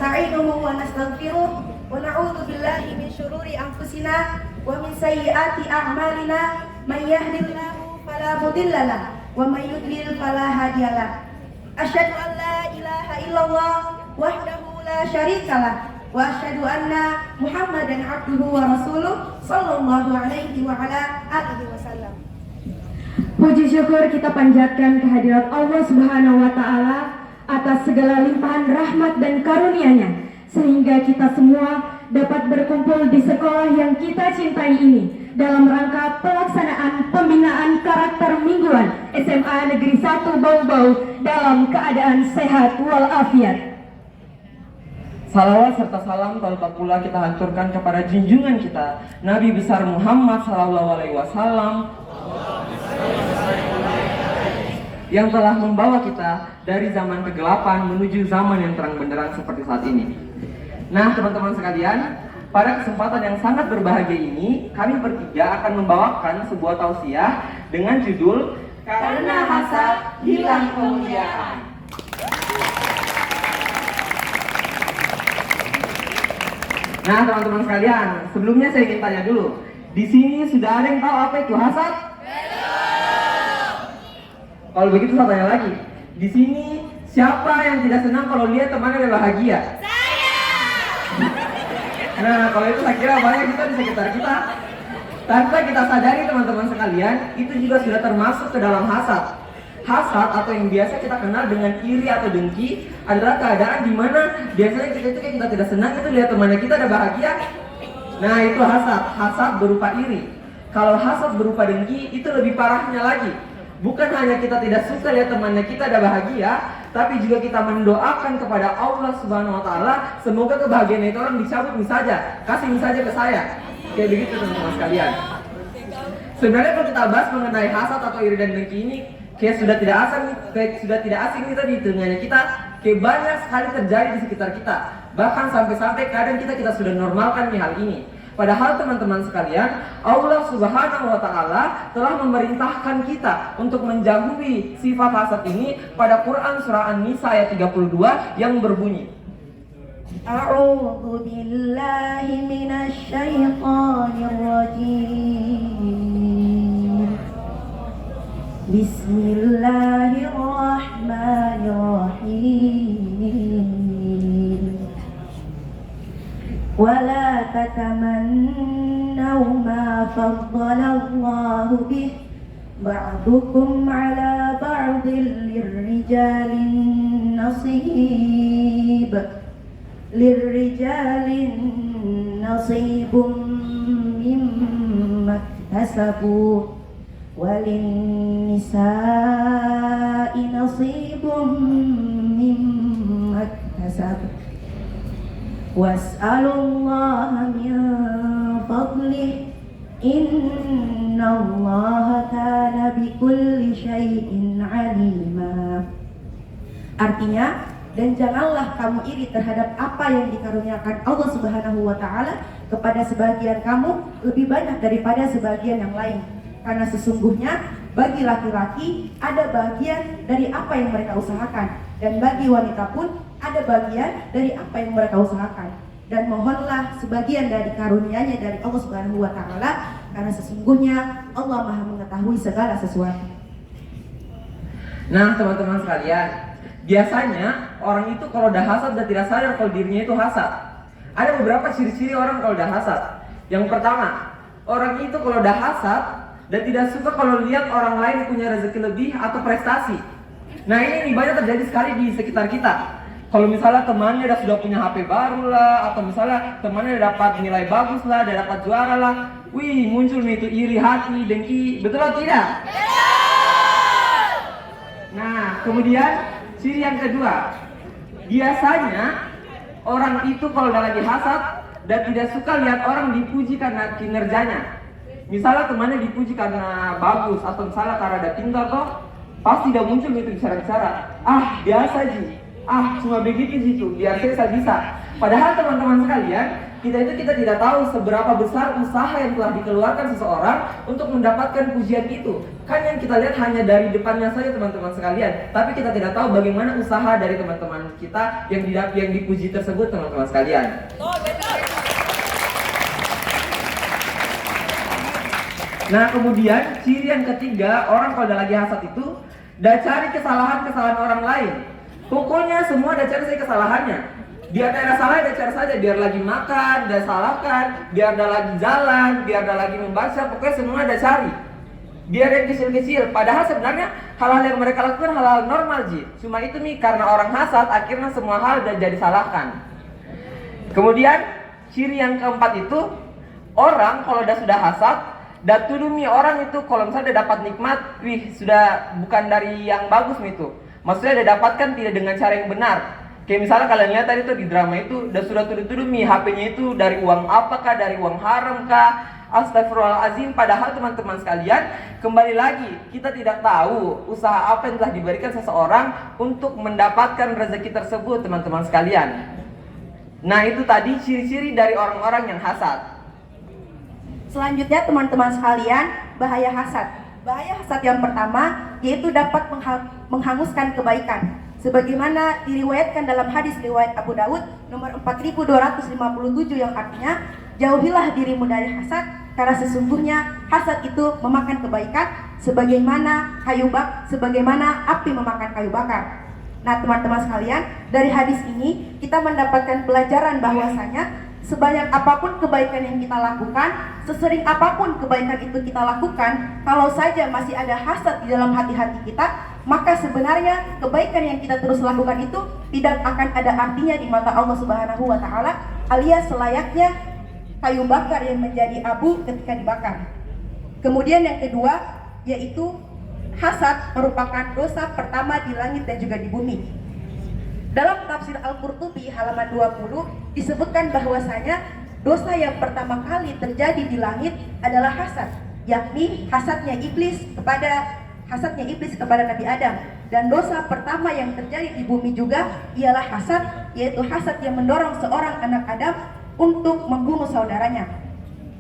ونستعينه ونستغفره ونعوذ بالله من شرور أنفسنا ومن سيئات أعمالنا من يهد الله فلا مضل له ومن يضلل فلا هادي له أشهد أن لا إله إلا الله وحده لا شريك له وأشهد أن محمدا عبده ورسوله صلى الله عليه وعلى آله وسلم. Puji syukur kita panjatkan kehadirat Allah Subhanahu wa Ta'ala atas segala limpahan rahmat dan karunia-Nya, sehingga kita semua dapat berkumpul di sekolah yang kita cintai ini dalam rangka pelaksanaan pembinaan karakter mingguan SMA Negeri 1 Bau-Bau dalam keadaan sehat walafiat. Salawat serta salam tanpa pula kita hancurkan kepada junjungan kita Nabi besar Muhammad SAW yang telah membawa kita dari zaman kegelapan menuju zaman yang terang benderang seperti saat ini. Nah, teman-teman sekalian, pada kesempatan yang sangat berbahagia ini, kami bertiga akan membawakan sebuah tausiah dengan judul Karena Hasad Hilang Kemuliaan. Nah, teman-teman sekalian, sebelumnya saya ingin tanya dulu, di sini sudah ada yang tahu apa itu hasad? Kalau begitu saya tanya lagi, di sini siapa yang tidak senang kalau lihat temannya bahagia? Saya. Nah, kalau itu saya kira banyak kita di sekitar kita. Tanpa kita sadari teman-teman sekalian, itu juga sudah termasuk ke dalam hasad. Hasad atau yang biasa kita kenal dengan iri atau dengki adalah keadaan di mana biasanya kita tidak senang itu lihat temannya kita ada bahagia. Nah, itu hasad. Hasad berupa iri. Kalau hasad berupa dengki itu lebih parahnya lagi. Bukan hanya kita tidak suka lihat temannya kita ada bahagia, tapi juga kita mendoakan kepada Allah Subhanahu wa Ta'ala, semoga kebahagiaan itu orang dicabut saja, kasih saja ke saya. Kayak begitu teman-teman sekalian. Sebenarnya kalau kita bahas mengenai hasad atau iri dan dengki ini, kayak sudah tidak asing kita di telinganya kita, kayak banyak sekali terjadi di sekitar kita. Bahkan sampai-sampai kadang kita sudah normalkan nih hal ini. Padahal teman-teman sekalian, Allah Subhanahu wa Ta'ala telah memerintahkan kita untuk menjauhi sifat hasad ini pada Quran surah An-Nisa ayat 32 yang berbunyi, A'udzu billahi minasy syaithanir rajim. Bismillahirrahmanirrahim. ولا تتمنوا ما فضل الله به بعضكم على بعض للرجال نصيب مما اكتسبوا وللنساء نصيب مما اكتسبوا Was'alullaha min fadlih innallaha kana bikulli syai'in alima. Artinya, dan janganlah kamu iri terhadap apa yang dikaruniakan Allah Subhanahu wa Ta'ala kepada sebagian kamu lebih banyak daripada sebagian yang lain. Karena sesungguhnya bagi laki-laki ada bagian dari apa yang mereka usahakan, dan bagi wanita pun ada bagian dari apa yang mereka usahakan. Dan mohonlah sebagian dari karunia-Nya dari Allah Subhanahu wa Ta'ala, karena sesungguhnya Allah Maha mengetahui segala sesuatu. Nah, teman-teman sekalian, biasanya orang itu kalau udah hasad dan tidak sadar kalau dirinya itu hasad. Ada beberapa ciri-ciri orang kalau udah hasad. Yang pertama, orang itu kalau udah hasad dan tidak suka kalau lihat orang lain punya rezeki lebih atau prestasi. Nah, ini banyak terjadi sekali di sekitar kita. Kalau misalnya temannya sudah punya HP baru lah, atau misalnya temannya dapat nilai bagus lah, dia dapat juara lah, wih, muncul nih itu iri hati, dengki, betul atau tidak? Nah, kemudian ciri yang kedua, biasanya orang itu kalau udah lagi hasad dan tidak suka lihat orang dipuji karena kinerjanya. Misalnya temannya dipuji karena bagus, atau misalnya karena ada pintar kok, pasti tidak muncul itu bicara-bicara, biasa Ji, cuma begitu situ, biar saya bisa. Padahal teman-teman sekalian, kita tidak tahu seberapa besar usaha yang telah dikeluarkan seseorang untuk mendapatkan pujian itu. Kan yang kita lihat hanya dari depannya saja teman-teman sekalian, tapi kita tidak tahu bagaimana usaha dari teman-teman kita yang dipuji tersebut teman-teman sekalian. Nah kemudian ciri yang ketiga, orang kalau udah lagi hasad itu udah cari kesalahan-kesalahan orang lain. Pokoknya semua udah cari kesalahannya. Biar ada salah, ada cara saja. Biar lagi makan, dia salahkan. Biar ada lagi jalan, biar ada lagi membaca. Pokoknya semua ada cari. Biar yang kecil-kecil. Padahal sebenarnya hal-hal yang mereka lakukan hal-hal normal, Ji. Cuma itu nih, karena orang hasad, akhirnya semua hal udah jadi salahkan. Kemudian, ciri yang keempat itu, orang kalau sudah hasad, dan tuduh nih orang itu kalau misalnya dia dapat nikmat, wih sudah bukan dari yang bagus nih itu. Maksudnya dia dapatkan tidak dengan cara yang benar. Kayak misalnya kalian lihat tadi tuh di drama itu udah sudah tuduh-tuduh nih HP-nya itu dari uang apakah, dari uang haram kah? Astagfirullahaladzim. Padahal teman-teman sekalian, kembali lagi kita tidak tahu usaha apa yang telah diberikan seseorang untuk mendapatkan rezeki tersebut teman-teman sekalian. Nah itu tadi ciri-ciri dari orang-orang yang hasad. Selanjutnya teman-teman sekalian, bahaya hasad. Bahaya hasad yang pertama yaitu dapat menghanguskan kebaikan. Sebagaimana diriwayatkan dalam hadis riwayat Abu Daud nomor 4257 yang artinya, jauhilah dirimu dari hasad karena sesungguhnya hasad itu memakan kebaikan sebagaimana api memakan kayu bakar. Nah teman-teman sekalian, dari hadis ini kita mendapatkan pelajaran bahwasanya sebanyak apapun kebaikan yang kita lakukan, sesering apapun kebaikan itu kita lakukan, kalau saja masih ada hasad di dalam hati-hati kita, maka sebenarnya kebaikan yang kita terus lakukan itu tidak akan ada artinya di mata Allah Subhanahu wa Ta'ala, alias selayaknya kayu bakar yang menjadi abu ketika dibakar. Kemudian yang kedua yaitu hasad merupakan dosa pertama di langit dan juga di bumi. Dalam tafsir Al-Qurtubi halaman 20 disebutkan bahwasanya dosa yang pertama kali terjadi di langit adalah hasad, yakni hasadnya iblis kepada Nabi Adam. Dan dosa pertama yang terjadi di bumi juga ialah hasad, yaitu hasad yang mendorong seorang anak Adam untuk membunuh saudaranya.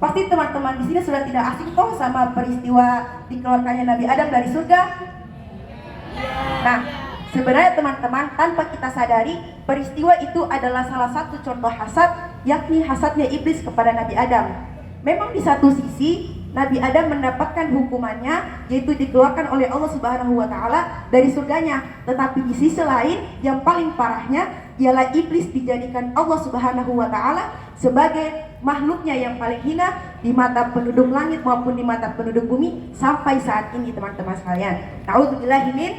Pasti teman-teman di sini sudah tidak asing toh sama peristiwa dikeluarkannya Nabi Adam dari surga. Nah, sebenarnya teman-teman, tanpa kita sadari, peristiwa itu adalah salah satu contoh hasad, yakni hasadnya iblis kepada Nabi Adam. Memang di satu sisi Nabi Adam mendapatkan hukumannya, yaitu dikeluarkan oleh Allah Subhanahu wa Ta'ala dari surganya. Tetapi di sisi lain, yang paling parahnya ialah iblis dijadikan Allah Subhanahu wa Ta'ala sebagai makhluknya yang paling hina di mata penduduk langit maupun di mata penduduk bumi sampai saat ini teman-teman sekalian. Na'udzubillahi min.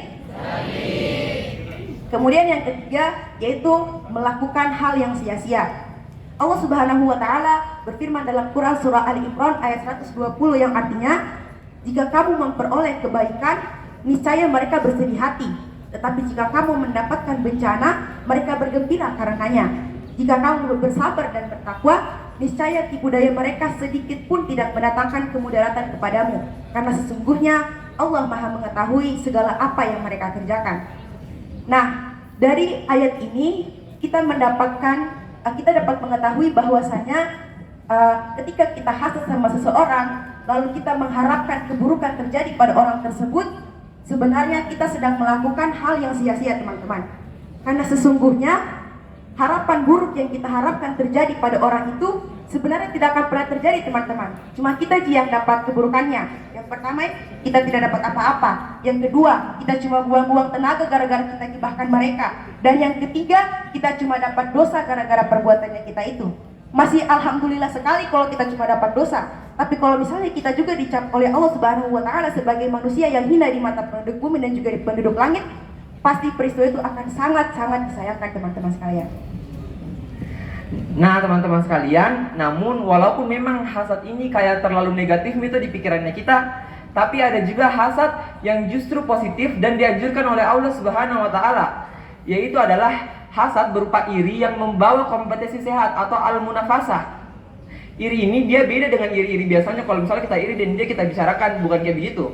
Kemudian yang ketiga yaitu melakukan hal yang sia-sia. Allah Subhanahu wa Ta'ala berfirman dalam Quran surah Ali Imran ayat 120 yang artinya, jika kamu memperoleh kebaikan, niscaya mereka bersedih hati. Tetapi jika kamu mendapatkan bencana, mereka bergembira karenanya. Jika kamu bersabar dan bertakwa, niscaya tipu daya mereka sedikit pun tidak mendatangkan kemudaratan kepadamu. Karena sesungguhnya Allah Maha mengetahui segala apa yang mereka kerjakan. Nah, dari ayat ini kita dapat mengetahui bahwasanya ketika kita hasad sama seseorang, lalu kita mengharapkan keburukan terjadi pada orang tersebut, sebenarnya kita sedang melakukan hal yang sia-sia teman-teman. Karena sesungguhnya harapan buruk yang kita harapkan terjadi pada orang itu sebenarnya tidak akan pernah terjadi teman-teman. Cuma kita yang dapat keburukannya. Yang pertama, kita tidak dapat apa-apa. Yang kedua, kita cuma buang-buang tenaga gara-gara kita gibahkan mereka. Dan yang ketiga, kita cuma dapat dosa gara-gara perbuatannya kita itu. Masih alhamdulillah sekali kalau kita cuma dapat dosa. Tapi kalau misalnya kita juga dicap oleh Allah Subhanahu wa Ta'ala sebagai manusia yang hina di mata penduduk bumi dan juga di penduduk langit, pasti peristiwa itu akan sangat-sangat disayangkan teman-teman sekalian. Nah teman-teman sekalian, namun walaupun memang hasad ini kayak terlalu negatif itu di pikirannya kita, tapi ada juga hasad yang justru positif dan dianjurkan oleh Allah Subhanahu wa Ta'ala, yaitu adalah hasad berupa iri yang membawa kompetisi sehat atau al-munafasah. Iri ini dia beda dengan iri-iri biasanya. Kalau misalnya kita iri dan dia kita bicarakan, bukan kayak begitu.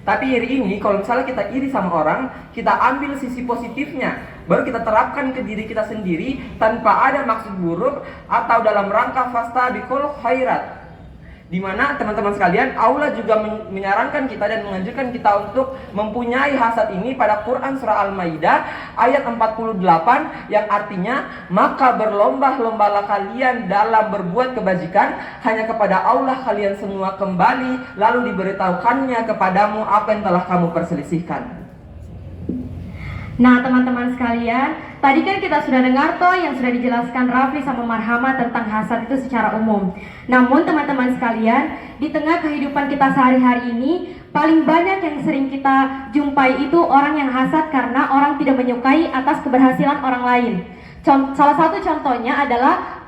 Tapi iri ini kalau misalnya kita iri sama orang, kita ambil sisi positifnya. baru kita terapkan ke diri kita sendiri tanpa ada maksud buruk atau dalam rangka fastabiqul khairat. Di mana teman-teman sekalian, Allah juga menyarankan kita dan menganjurkan kita untuk mempunyai hasad ini pada Quran surah Al-Maidah ayat 48 yang artinya, maka berlomba-lombalah kalian dalam berbuat kebajikan, hanya kepada Allah kalian semua kembali, lalu diberitahukannya kepadamu apa yang telah kamu perselisihkan. Nah teman-teman sekalian, tadi kan kita sudah dengar toh yang sudah dijelaskan Rafli sama Marhama tentang hasad itu secara umum. Namun teman-teman sekalian, di tengah kehidupan kita sehari-hari ini, paling banyak yang sering kita jumpai itu orang yang hasad karena orang tidak menyukai atas keberhasilan orang lain. Salah satu contohnya adalah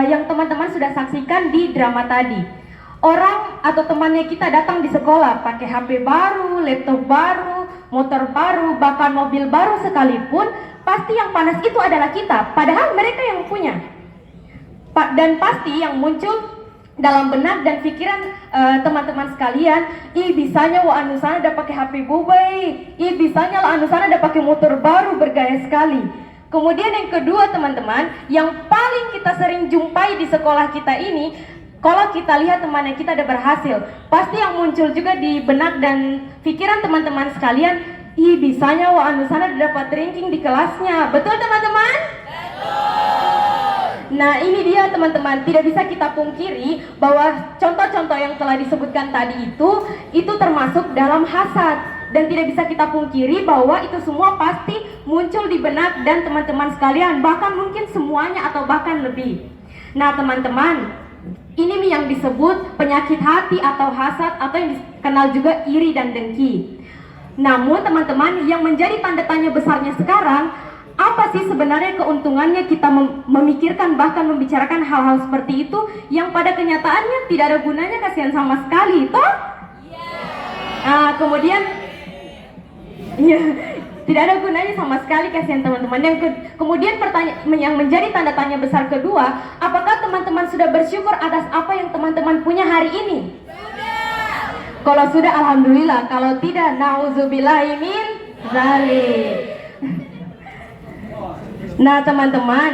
yang teman-teman sudah saksikan di drama tadi. Orang atau temannya kita datang di sekolah pakai HP baru, laptop baru, motor baru, bahkan mobil baru sekalipun, pasti yang panas itu adalah kita, padahal mereka yang punya. Dan pasti yang muncul dalam benak dan pikiran teman-teman sekalian, ih bisanya wa anu sana udah pakai HP bubai, ih bisanya lah anu sana udah pakai motor baru bergaya sekali. Kemudian yang kedua teman-teman, yang paling kita sering jumpai di sekolah kita ini, kalau kita lihat temannya kita ada berhasil, pasti yang muncul juga di benak dan pikiran teman-teman sekalian, ih bisanya wa anu sana dapat ranking di kelasnya. Betul teman-teman? Betul. Nah ini dia teman-teman, tidak bisa kita pungkiri bahwa contoh-contoh yang telah disebutkan tadi itu termasuk dalam hasad. Dan tidak bisa kita pungkiri bahwa itu semua pasti muncul di benak dan teman-teman sekalian, bahkan mungkin semuanya atau bahkan lebih. Nah teman-teman, ini yang disebut penyakit hati atau hasad, atau yang dikenal juga iri dan dengki. Namun teman-teman, yang menjadi tanda tanya besarnya sekarang, apa sih sebenarnya keuntungannya kita memikirkan bahkan membicarakan hal-hal seperti itu yang pada kenyataannya tidak ada gunanya, kasihan sama sekali, toh? Nah, kemudian tidak ada gunanya sama sekali, kasihan teman-teman. Kemudian yang menjadi tanda tanya besar kedua, apakah teman-teman sudah bersyukur atas apa yang teman-teman punya hari ini? Sudah. Kalau sudah, alhamdulillah. Kalau tidak, nauzubillahi min dzalik. Nah teman-teman,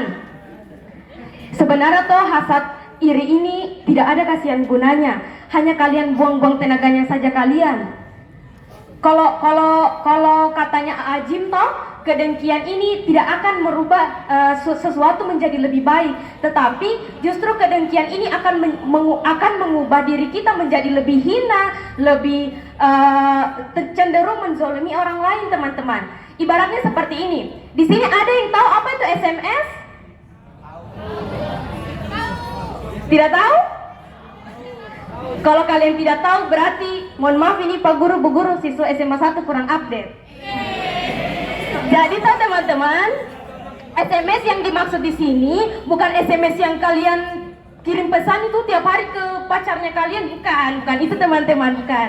sebenarnya toh hasad iri ini tidak ada kasihan gunanya, hanya kalian buang-buang tenaganya saja kalian. Kalau katanya Ajim toh, kedengkian ini tidak akan merubah sesuatu menjadi lebih baik, tetapi justru kedengkian ini akan mengubah diri kita menjadi lebih hina, lebih cenderung menzolimi orang lain teman-teman. Ibaratnya seperti ini. Di sini ada yang tahu apa itu SMS? Tidak tahu? Kalau kalian tidak tahu berarti mohon maaf, ini Pak Guru, Bu Guru siswa SMA 1 kurang update. Jadi toh teman-teman, SMS yang dimaksud di sini bukan SMS yang kalian kirim pesan itu tiap hari ke pacarnya kalian, bukan itu teman-teman, bukan.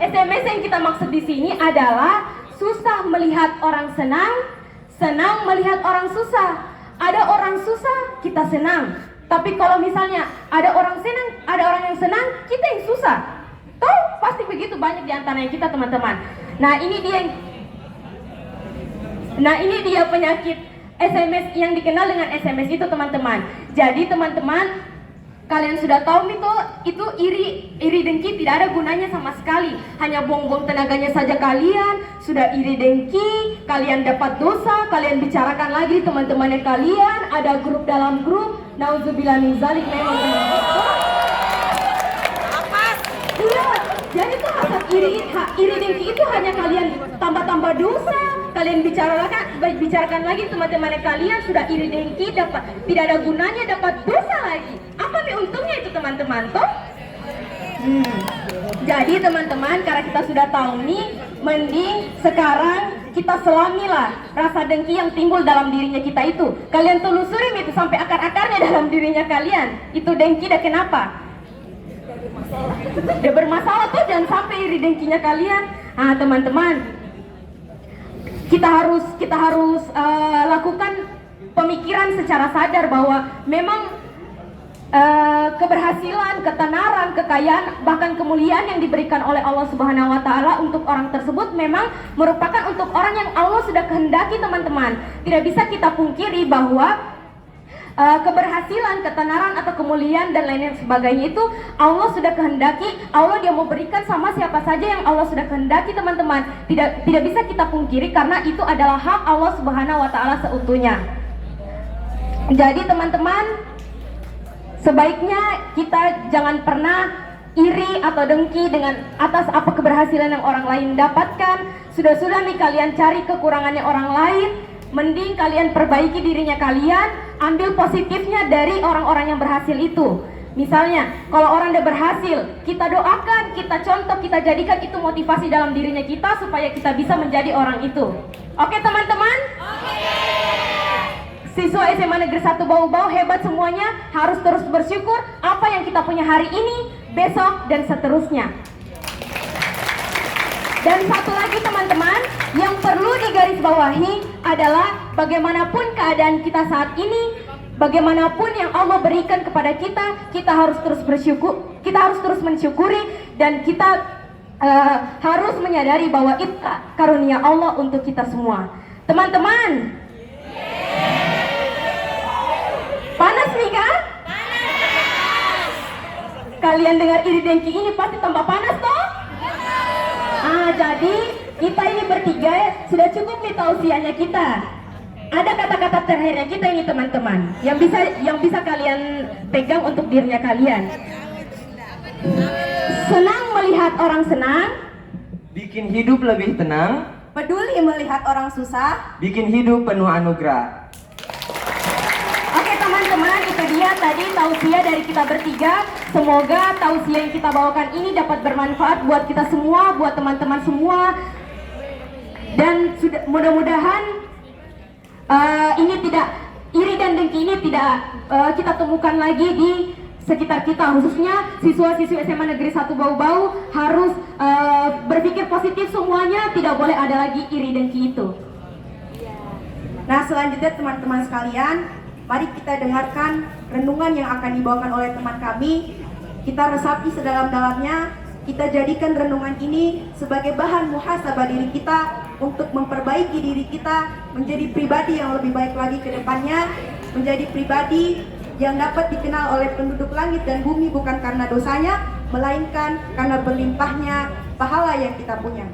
SMS yang kita maksud di sini adalah susah melihat orang senang, senang melihat orang susah. Ada orang susah, kita senang. Tapi kalau misalnya ada orang senang, ada orang yang senang, kita yang susah. Toh pasti begitu banyak di antaranya kita teman-teman. Nah ini dia penyakit SMS yang dikenal dengan SMS itu teman-teman. Jadi teman-teman, kalian sudah tahu nih toh, itu iri dengki tidak ada gunanya sama sekali. Hanya buang-buang tenaganya saja kalian. Sudah iri dengki, kalian dapat dosa, kalian bicarakan lagi teman-temannya kalian, ada grup dalam grup. Nauzubillah min zalik, memang iya, jadi tuh hasad iri dengki itu hanya kalian tambah-tambah dosa. Kalian bicarakan lagi teman-temannya kalian, sudah iri dengki, tidak ada gunanya, dapat dosa lagi. Apa nih untungnya itu teman-teman toh? Jadi teman-teman, karena kita sudah tahu nih, mending sekarang kita selamilah rasa dengki yang timbul dalam dirinya kita itu. Kalian telusurin itu sampai akar-akarnya dalam dirinya kalian. Itu dengki dah kenapa? Dia bermasalah tuh, jangan sampai iri dengkinya kalian. Ah teman-teman, kita harus lakukan pemikiran secara sadar bahwa memang keberhasilan, ketenaran, kekayaan, bahkan kemuliaan yang diberikan oleh Allah Subhanahu wa taala untuk orang tersebut memang merupakan untuk orang yang Allah sudah kehendaki, teman-teman. Tidak bisa kita pungkiri bahwa keberhasilan, ketenaran atau kemuliaan dan lain sebagainya itu Allah sudah kehendaki. Allah dia mau berikan sama siapa saja yang Allah sudah kehendaki, teman-teman. Tidak bisa kita pungkiri karena itu adalah hak Allah Subhanahu wa taala seutuhnya. Jadi teman-teman, sebaiknya kita jangan pernah iri atau dengki dengan atas apa keberhasilan yang orang lain dapatkan. Sudah-sudah nih kalian cari kekurangannya orang lain, mending kalian perbaiki dirinya kalian, ambil positifnya dari orang-orang yang berhasil itu. Misalnya, kalau orang udah berhasil, kita doakan, kita contoh, kita jadikan itu motivasi dalam dirinya kita supaya kita bisa menjadi orang itu. Oke teman-teman? Siswa SMA Negeri 1 Bau-Bau hebat semuanya, harus terus bersyukur apa yang kita punya hari ini, besok, dan seterusnya. Dan satu lagi teman-teman, yang perlu digarisbawahi adalah bagaimanapun keadaan kita saat ini, bagaimanapun yang Allah berikan kepada kita harus terus bersyukur, kita harus terus mensyukuri, dan kita harus menyadari bahwa itu karunia Allah untuk kita semua. Teman-teman, panas nih kan? Panas. Kalian dengar iri dengki ini pasti tambah panas toh? Jadi kita ini bertiga sudah cukup nih tausiahnya kita. Ada kata-kata terakhirnya kita ini teman-teman, yang bisa kalian pegang untuk dirinya kalian. Senang melihat orang senang, Bikin hidup lebih tenang, Peduli melihat orang susah. bikin hidup penuh anugerah. Oke teman-teman, itu dia tadi tausiah dari kita bertiga. Semoga tausiah yang kita bawakan ini dapat bermanfaat buat kita semua, buat teman-teman semua. Dan mudah-mudahan ini tidak, iri dan dengki ini tidak kita temukan lagi di sekitar kita, khususnya siswa-siswi SMA Negeri 1 Bau-Bau harus berpikir positif semuanya, tidak boleh ada lagi iri dengki itu. Nah, selanjutnya teman-teman sekalian, mari kita dengarkan renungan yang akan dibawakan oleh teman kami. Kita resapi sedalam-dalamnya, kita jadikan renungan ini sebagai bahan muhasabah diri kita untuk memperbaiki diri kita menjadi pribadi yang lebih baik lagi ke depannya, menjadi pribadi yang dapat dikenal oleh penduduk langit dan bumi bukan karena dosanya, melainkan karena berlimpahnya pahala yang kita punya.